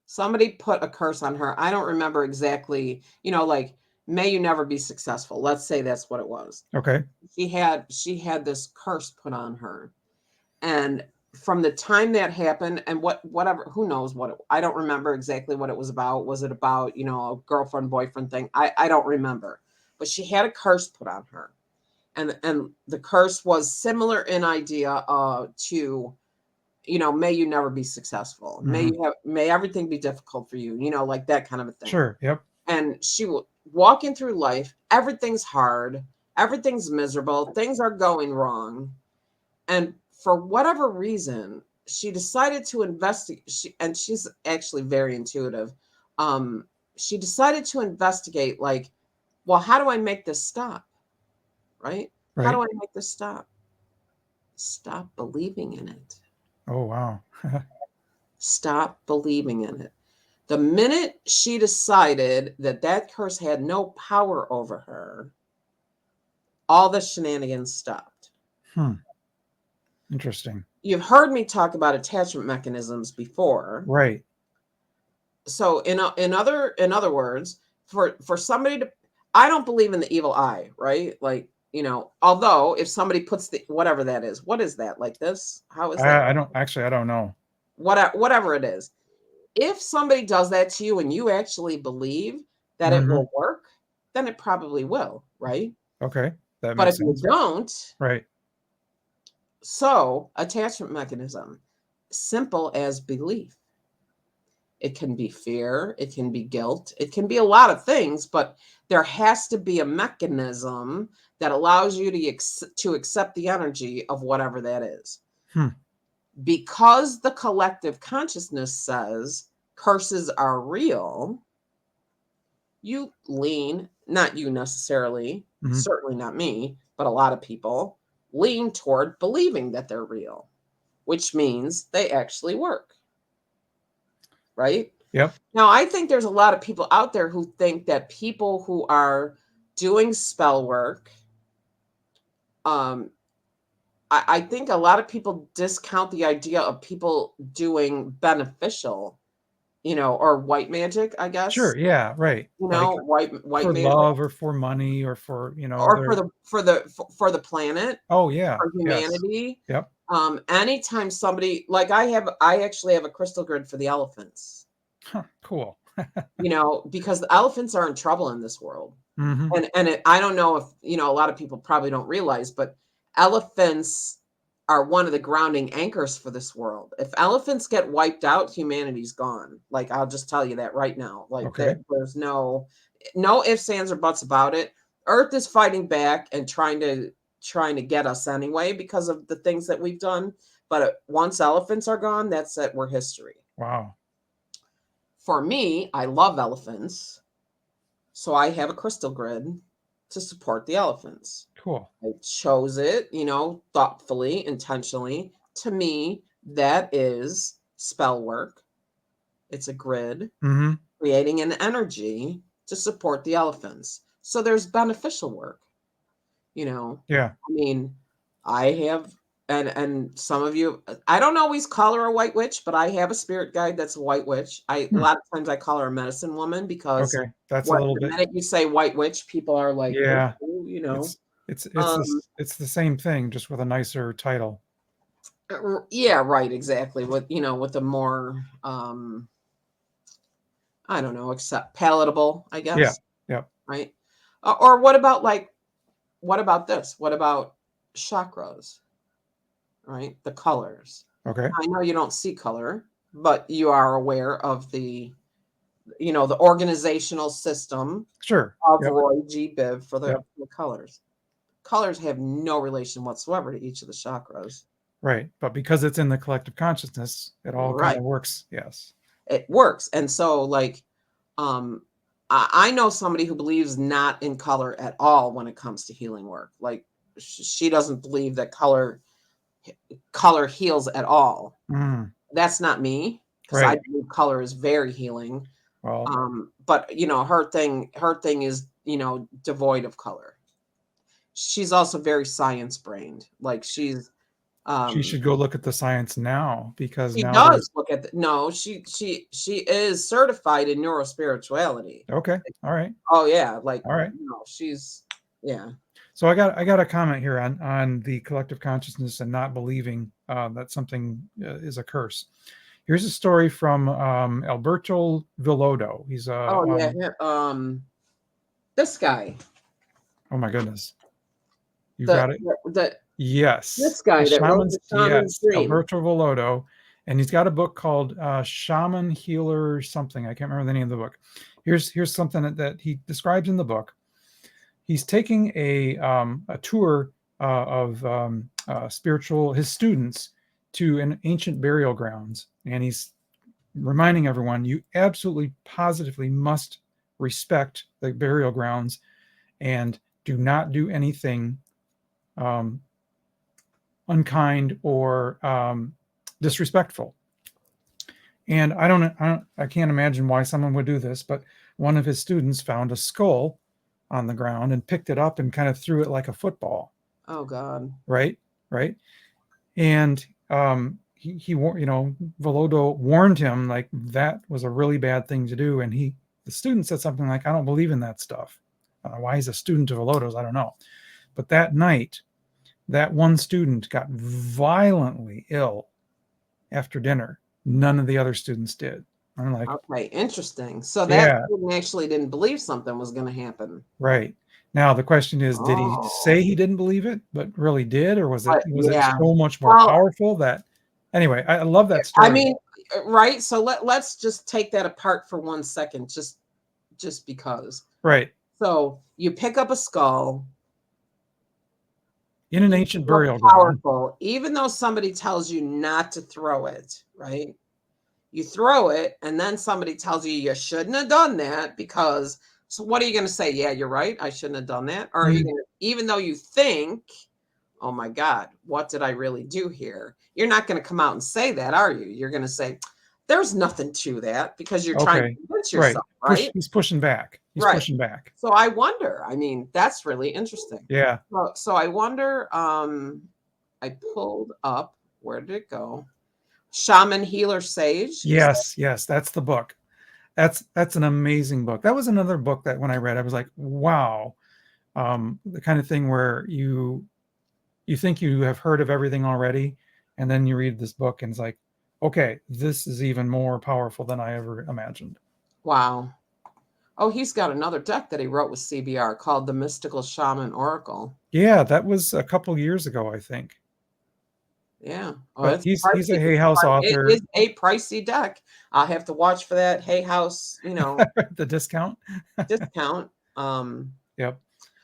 somebody put a curse on her. I don't remember exactly. Like, may you never be successful. Let's say that's what it was. Okay. She had this curse put on her. And from the time that happened, and whatever, who knows I don't remember exactly what it was about. Was it about, a girlfriend, boyfriend thing? I don't remember. But she had a curse put on her. And the curse was similar in idea to, may you never be successful. Hmm. May everything be difficult for you, like that kind of a thing. Sure. Yep. And she will walking through life, everything's hard, everything's miserable, things are going wrong. And for whatever reason, she decided to investigate. And she's actually very intuitive. She decided to investigate, like, well, how do I make this stop? Right? How do Right. I make this stop? Stop believing in it. Oh, wow. Stop believing in it. The minute she decided that curse had no power over her, all the shenanigans stopped. Hmm. Interesting. You've heard me talk about attachment mechanisms before. Right. So in other words, for somebody to, I don't believe in the evil eye, right? Like, although if somebody puts the whatever that is, what is that? Like this? How is that? I don't actually, I don't know. Whatever it is. If somebody does that to you and you actually believe that it Hmm. will work, then it probably will, right? Okay. That But if makes you sense. don't, Right. so attachment mechanism, simple as belief. It can be fear, it can be guilt, it can be a lot of things, but there has to be a mechanism that allows you to accept the energy of whatever that is. Hmm. because the collective consciousness says curses are real, you lean, not you necessarily, Mhm. certainly not me, but a lot of people lean toward believing that they're real, which means they actually work, right? Yep. Now, I think there's a lot of people out there who think that people who are doing spell work, um, I think a lot of people discount the idea of people doing beneficial, or white magic, I guess. Sure. Yeah. Right. Like White for magic, love or for money or for, or their. for the planet, Oh, yeah. for Yes. humanity. Yep. Anytime somebody, like, I actually have a crystal grid for the elephants, Huh, cool. because the elephants are in trouble in this world. Hmm. I don't know if, a lot of people probably don't realize, but elephants are one of the grounding anchors for this world. If elephants get wiped out, humanity's gone. Like, I'll just tell you that right now. Like, Okay. there's no ifs, ands, or buts about it. Earth is fighting back and trying to get us anyway because of the things that we've done. But once elephants are gone, that's it. We're history. Wow. For me, I love elephants. So I have a crystal grid to support the elephants. Cool. I chose it, thoughtfully, intentionally. To me, that is spell work. It's a grid Hmm. creating an energy to support the elephants. So there's beneficial work, you know. Yeah. I mean, I have and some of you, I don't always call her a white witch, but I have a spirit guide that's a white witch. A Hmm. lot of times I call her a medicine woman because Okay. That's a what little the bit. minute you say white witch, people are like, oh, Yeah. you know. It's Um, this. It's the same thing, just with a nicer title. yeah, right, exactly. With a more I don't know, accept palatable, I Yeah. guess, Yep. right? Or what about this? What about chakras, right? The colors. Okay. I know you don't see color, but you are aware of the organizational system Sure. of Yep. Roy G. Biv for the, Yep. the colors. Colors have no relation whatsoever to each of the chakras. Right. But because it's in the collective consciousness, it all kind Right. of works. Yes. It works. And so, like, um, I know somebody who believes not in color at all when it comes to healing work. Like, she doesn't believe that color heals at all. Mm. That's not me, because I Right. believe color is very healing. Well, But her thing is, devoid of color. She's also very science brained. Like, she um should go look at the science now because she now does there's. look at no, she is certified in neurospirituality. Okay. All right. Oh yeah, like, All right. she's yeah. So I got a comment here on the collective consciousness and not believing that something is a curse. Here's a story from Alberto Villoldo. He's Oh yeah, this guy, oh my goodness, you the got it. the, the Yes, this the guy that wrote shamans. the Shaman's Yes, Dream. Alberto Villoldo, and he's got a book called Shaman Healer something. I can't remember the name of the book. Here's something that he describes in the book. He's taking a tour of spiritual his students to an ancient burial grounds, and he's reminding everyone you absolutely positively must respect the burial grounds and do not do anything um, unkind or disrespectful. And I can't imagine why someone would do this, but one of his students found a skull on the ground and picked it up and kind of threw it like a football. Oh God. Right, right. And Volodo warned him like that was a really bad thing to do. And the student said something like, "I don't believe in that stuff." Why he's a student of Volodo's, I don't know. But that night, that one student got violently ill after dinner. None of the other students did. I'm like, Okay, interesting. So that yeah, student actually didn't believe something was going to happen. right. Now the question is, did he Oh, say he didn't believe it, but really did, or but was it yeah. so much more Well, powerful that anyway, I love that I story mean, though. right. So let's just take that apart for 1 second, just because. Right. So you pick up a skull. in an even ancient though burial ground. powerful, even though somebody tells you not to throw it, right? You throw it, and then somebody tells you you shouldn't have done that because. So what are you going to say? Yeah, you're right. I shouldn't have done that. Or are you Mm, going to, even though you think, oh my God, what did I really do here? You're not going to come out and say that, are you? You're going to say, there's nothing to that because you're trying to okay. convince Right. yourself, right? He's pushing back. He's Right. pushing back. So I wonder, I mean, that's really interesting. Yeah. So I wonder, I pulled up, where did it go? Shaman Healer Sage. Yes. Yes. That's the book. That's an amazing book. That was another book that when I read, I was like, wow. The kind of thing where you think you have heard of everything already, and then you read this book and it's like, okay, this is even more powerful than I ever imagined. Wow. Oh, he's got another deck that he wrote with CBR called the Mystical Shaman Oracle. Yeah, that was a couple years ago, I think. Yeah. Oh, But it's he's a pricey. Hay House It author. is a pricey deck. I'll have to watch for that Hay House, The discount. discount. Yep.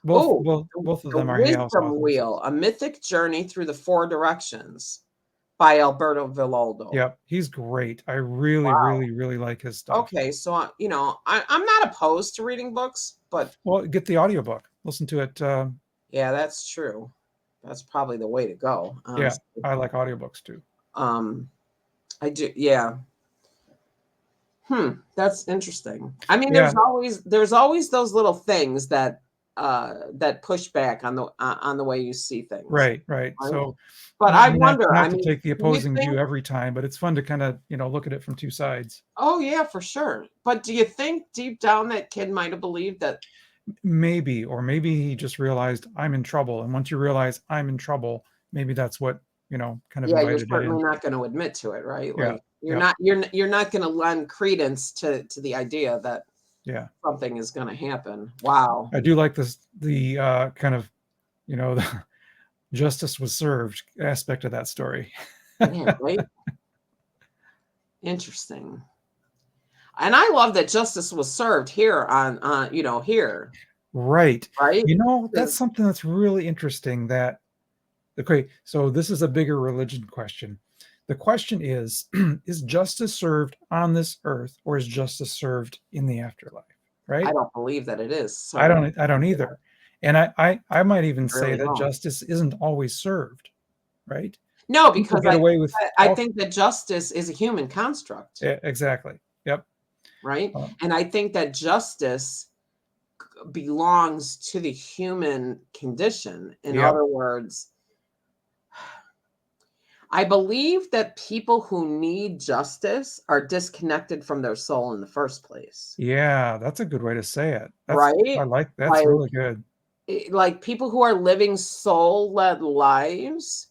Oh, Both of the them are Hay House Wisdom authors. Wheel, a mythic journey through the four directions by Alberto Villoldo. Yep, he's great. I really, Wow. really, really like his stuff. Okay, so I'm not opposed to reading books, but Well, get the audiobook. Listen to it. yeah, that's true. That's probably the way to go, Yeah, honestly. I like audiobooks too. I do, yeah. That's interesting. I mean, Yeah, there's always those little things that push back on the way you see things. right. Right? So But I not wonder, I to mean, take the do you opposing think, view every time, but it's fun to kind of, look at it from two sides. oh yeah, for sure. But do you think deep down that kid might have believed that? Maybe, or maybe he just realized I'm in trouble. And once you realize I'm in trouble, maybe that's what, kind of Yeah, you're invited it in. certainly not going to admit to it, right? Yeah. Like you're Yeah. not you're not going to lend credence to the idea that Yeah. something is going to happen. Wow. I do like the kind of, the justice was served aspect of that story. Yeah, right? Interesting. And I love that justice was served here on here, Right. right? That's something that's really interesting that, okay, so this is a bigger religion question. The question is justice served on this earth or is justice served in the afterlife? Right? I don't believe that it is. So I don't either. And I might even say really that don't. justice isn't always served, right? No, People because get away with I think that justice is a human construct, exactly. Yep. right? And I think that justice belongs to the human condition. In Yep. other words, I believe that people who need justice are disconnected from their soul in the first place. Yeah, that's a good way to say it. Right? I like that's Like, really good. like people who are living soul-led lives,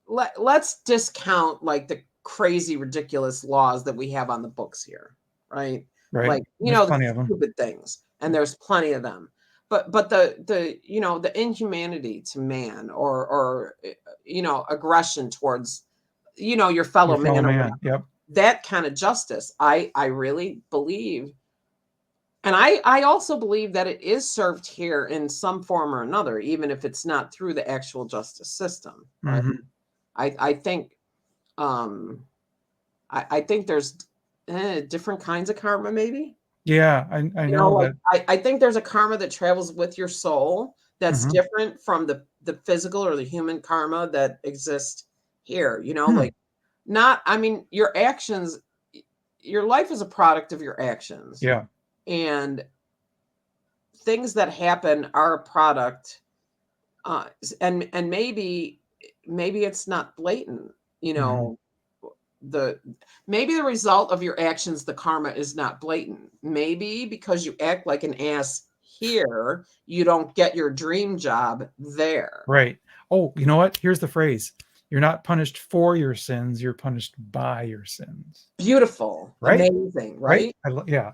let's discount like the crazy ridiculous laws that we have on the books here, right? Right. Like, There's the plenty of them. stupid things, and there's plenty of them. But the inhumanity to man or aggression towards your fellow Your fellow man or man. whatever, Yep. that kind of justice, I really believe. And I also believe that it is served here in some form or another, even if it's not through the actual justice system, right? Mhm. I think I think there's different kinds of karma, maybe. Yeah, I know Like that. I think there's a karma that travels with your soul that's Mhm. different from the physical or the human karma that exists here. Hmm. Like not. I mean, your actions, your life is a product of your actions, Yeah. and things that happen are a product. And maybe it's not blatant. You Mhm. know, the maybe the result of your actions, the karma is not blatant. Maybe because you act like an ass here, you don't get your dream job there. Right. Oh, you know what? Here's the phrase. You're not punished for your sins, you're punished by your sins. Beautiful. Right? Amazing, Right? right? Yeah.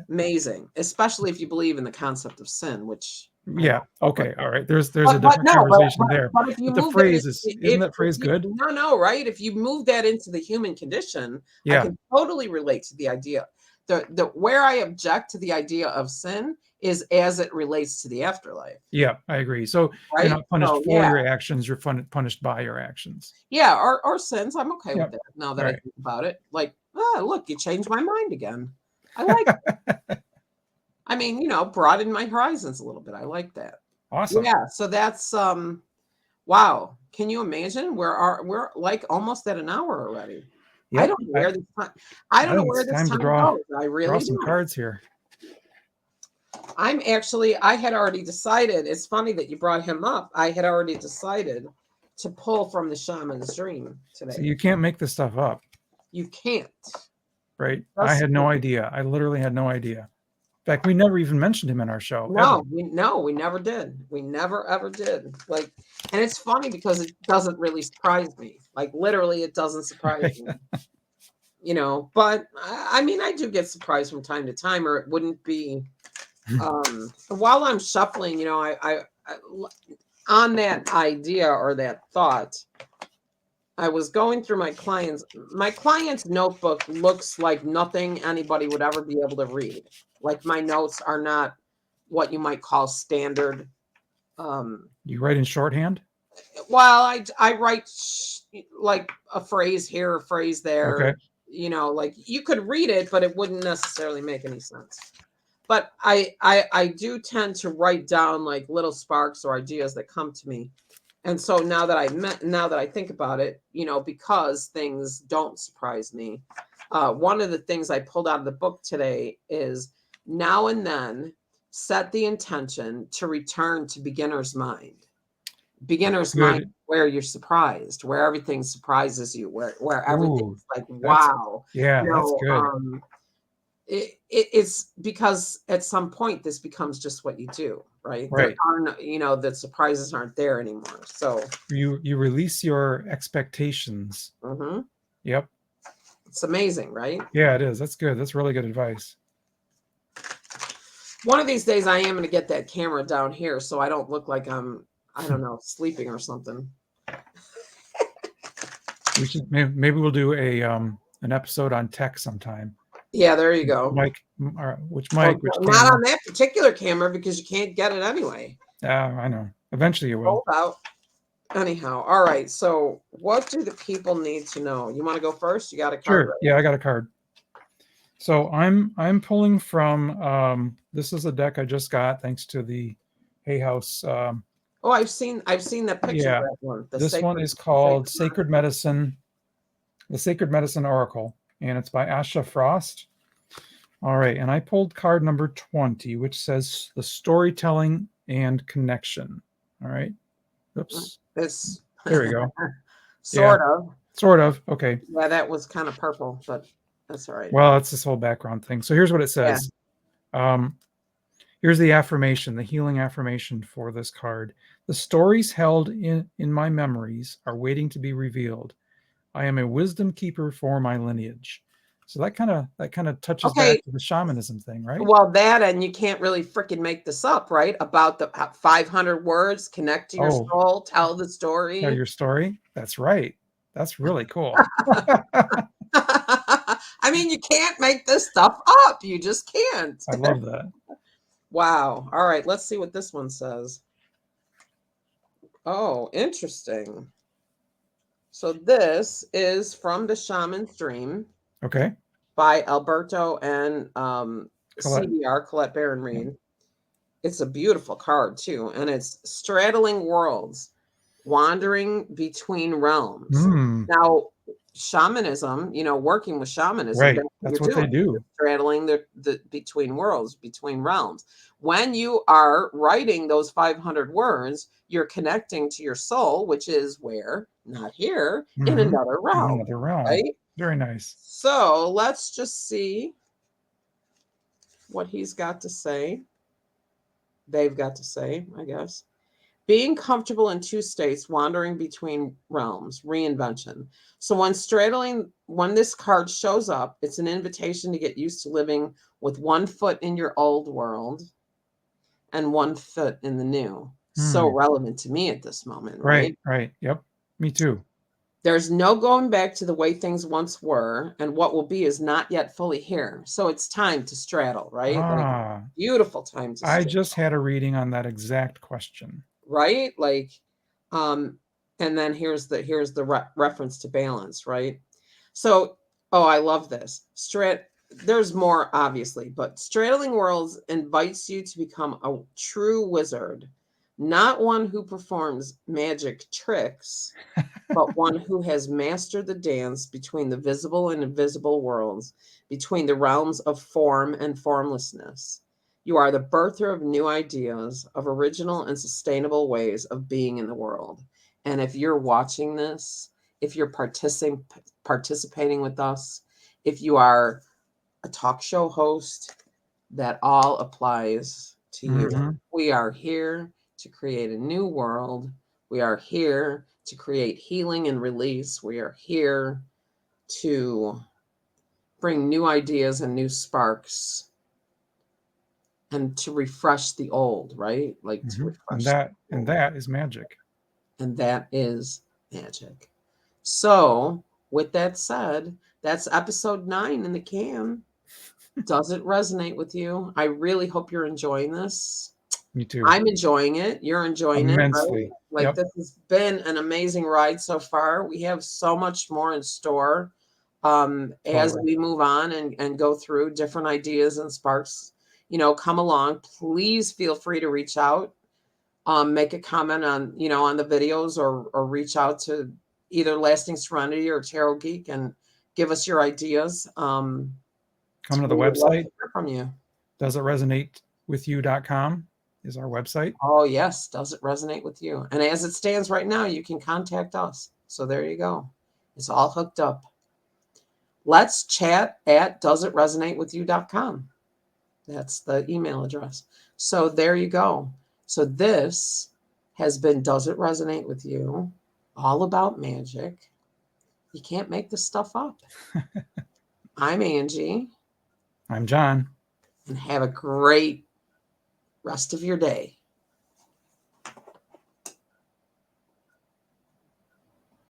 Amazing. Especially if you believe in the concept of sin, which I Yeah. don't. Okay. All right. There's a But different no, conversation there. but if you But the move that phrase in, is isn't that if phrase you good? no, right? If you move that into the human condition, I Yeah. can totally relate to the idea. The where I object to the idea of sin is as it relates to the afterlife, Yeah, I agree. So you're right? not punished So for your actions, you're punished by your actions. yeah, or sins. I'm okay with Yep. that now that I Right. think about it. Like, look, you changed my mind again. I like I mean, broaden my horizons a little bit. I like that. Awesome. Yeah, so that's wow. Can you imagine? We're like almost at an hour already. I Yep. don't know where this time I I don't know think where it's this time to time draw goes. I draw really some don't. cards here. I had already decided. It's funny that you brought him up. I had already decided to pull from the shaman's dream So today. you can't make this stuff up, You can't. right? I That's had no idea. I literally had no idea. In fact, we never even mentioned him in our show ever. No, we never did. We never ever did. Like, and it's funny because it doesn't really surprise me. Like, literally, it doesn't surprise me. But I mean, I do get surprised from time to time, or it wouldn't be. While I'm shuffling, on that idea or that thought, I was going through my client's notebook looks like nothing anybody would ever be able to read. Like, my notes are not what you might call standard. You write in shorthand? Well, I write like a phrase here, a phrase there. Okay. Like, you could read it, but it wouldn't necessarily make any sense. But I do tend to write down like little sparks or ideas that come to me. And so now that I think about it, because things don't surprise me, one of the things I pulled out of the book today is now and then set the intention to return to beginner's mind. Beginner's mind, Good. where you're surprised, where everything surprises you, where everything's like, That's wow. that's good. It's because at some point this becomes just what you do, right? There Right. are no, the surprises aren't there anymore. So You release your expectations. Yep. it's amazing, right? Yeah, it is. That's good. That's really good advice. One of these days I am going to get that camera down here so I don't look like I don't know, sleeping or something. We should maybe we'll do an episode on tech sometime. Yeah, there you go. Which Well, which not camera? on that particular camera because you can't get it anyway. I know. Eventually you will. Hold out. Anyhow, all right. So, what do the people need to know? You want to go first? You got a card? Sure. Right? Yeah, I got a card. So I'm pulling from this is a deck I just got thanks to the Hay House. Oh, I've seen that picture. Yeah, of that one. this one is called Sacred Medicine, the Sacred Medicine Oracle, and it's by Asha Frost. All right, and I pulled card number 20, which says the storytelling and connection. All right. Oops. There we go. Sort of. Sort of. Okay. Yeah, that was kind of purple, but that's all right. Well, it's this whole background thing. So here's what it says. Here's the affirmation, the healing affirmation for this card. The stories held in my memories are waiting to be revealed. I am a wisdom keeper for my lineage. So that kind of touches back to the shamanism thing, right? Well, that, and you can't really freaking make this up, right? About the 500 words, connect to your soul, tell the story. Tell your story. That's right. That's really cool. I mean, you can't make this stuff up. You just can't. I love that. Wow. All right, let's see what this one says. Oh, interesting. So this is from the Shaman's Dream. Okay. By Alberto and CBR, Colette Baron Reed. It's a beautiful card too, and it's straddling worlds, wandering between realms. Now, shamanism, working with shamanism, right? That's what they do. Straddling the between worlds, between realms. When you are writing those 500 words, you're connecting to your soul, which is where, not here, in another realm. In another realm. Right? Very nice. So let's just see what he's got to say. They've got to say, I guess. Being comfortable in two states, wandering between realms, reinvention. So when this card shows up, it's an invitation to get used to living with one foot in your old world and one foot in the new. So relevant to me at this moment, right? Right. Yep. Me too. There's no going back to the way things once were, and what will be is not yet fully here. So it's time to straddle, right? Like, Ah, beautiful time to I straddle, just had a reading on that exact question. right? Like, um, and then here's the reference to balance, right? So, oh, I love this. There's more, obviously, but Straddling Worlds invites you to become a true wizard, not one who performs magic tricks, but one who has mastered the dance between the visible and invisible worlds, between the realms of form and formlessness. You are the birther of new ideas, of original and sustainable ways of being in the world. And if you're watching this, if you're participating with us, if you are a talk show host, that all applies to you. Mhm. We are here to create a new world. We are here to create healing and release. We are here to bring new ideas and new sparks and to refresh the old, right? Like to Mhm. refresh the And old. that is magic. And that is magic. So, with that said, that's episode 9 in the can. Does it resonate with you? I really hope you're enjoying this. Me too. I'm enjoying it. You're enjoying it, right? Immensely. Like, Yep. this has been an amazing ride so far. We have so much more in store as Totally. we move on and go through different ideas and sparks. Come along. Please feel free to reach out, make a comment on the videos, or reach out to either Lasting Serenity or Tarot Geek and give us your ideas. Come to the We would love to website. hear from you. Does it resonate with you.com is our website. Oh, yes. Does it resonate with you? And as it stands right now, you can contact us. So there you go. It's all hooked up. Let's chat at doesitresonatewithyou.com. That's the email address. So there you go. So this has been Does It Resonate With You? All about magic. You can't make this stuff up. I'm Angie, I'm John. and have a great rest of your day.